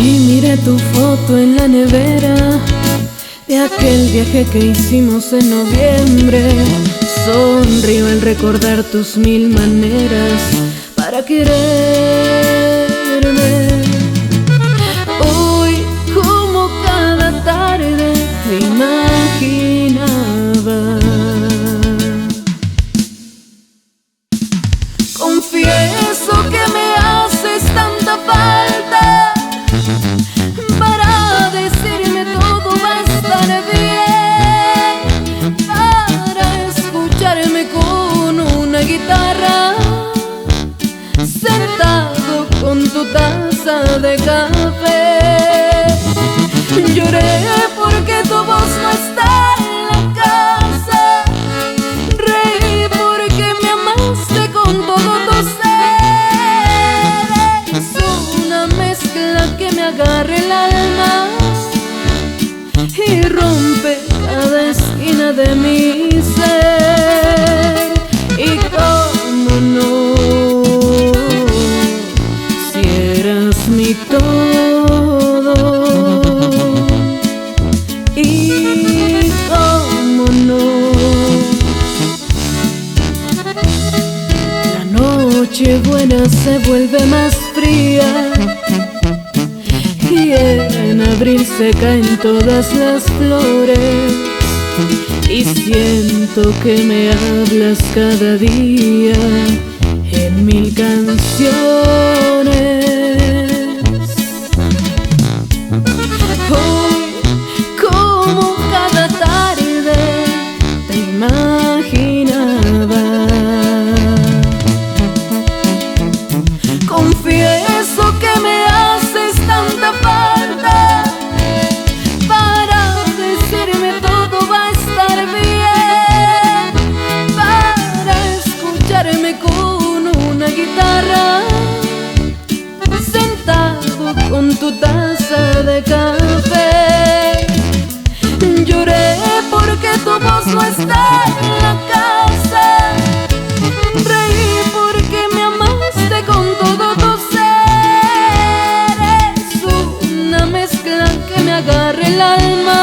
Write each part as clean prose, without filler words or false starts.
Y miré tu foto en la nevera de aquel viaje que hicimos en noviembre. Sonrío al recordar tus mil maneras para quererme. Hoy, como cada tarde, te imaginaba. Confieso que me haces tanta falta para decirme todo va a estar bien, para escucharme con una guitarra, sentado con tu taza de café. Lloré porque tu voz no está en la casa, reí porque me amaste con todo tu ser. Es una mezcla que me agarra el alma y rompe cada esquina de mi ser. Y cómo no, si eras mi todo. Y cómo no, la noche buena se vuelve más fría y en abril se caen todas las flores. Y siento que me hablas cada día en mil canciones. Hoy, como cada tarde, te imaginaba. Confieso que me haces tanta falta para decirme todo va a estar bien, para escucharme con una guitarra, sentado con tu taza de café. Lloré porque tu voz no está en la casa, reí porque me amaste con todo tu ser. Es una mezcla que me agarra el alma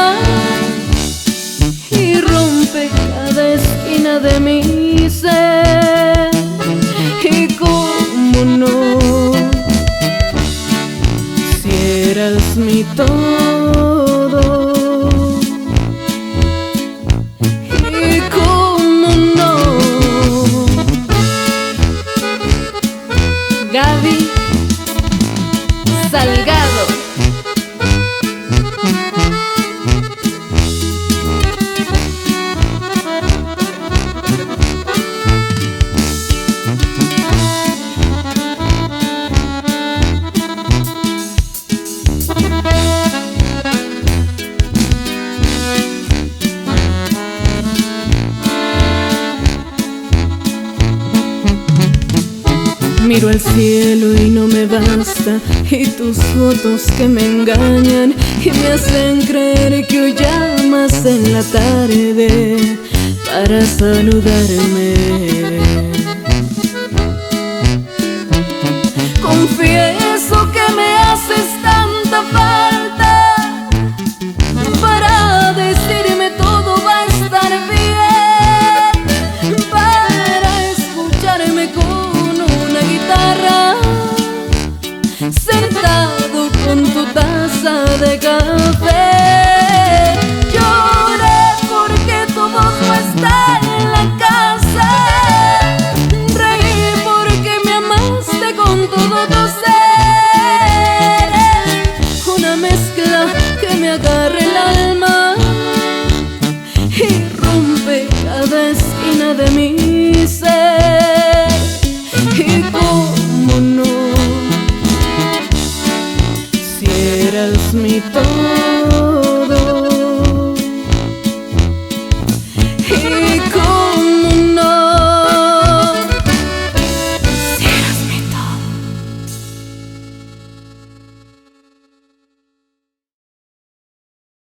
y rompe cada esquina de mi ser. Y cómo no, si eras mi todo. Y cómo no, Gaby Salgado. Miro al cielo y no me basta, y tus fotos que me engañan y me hacen creer que hoy llamas en la tarde para saludarme. Confieso que me haces tanta falta para decirme todo va a estar bien, para escucharme con una guitarra, sentado con tu taza de café.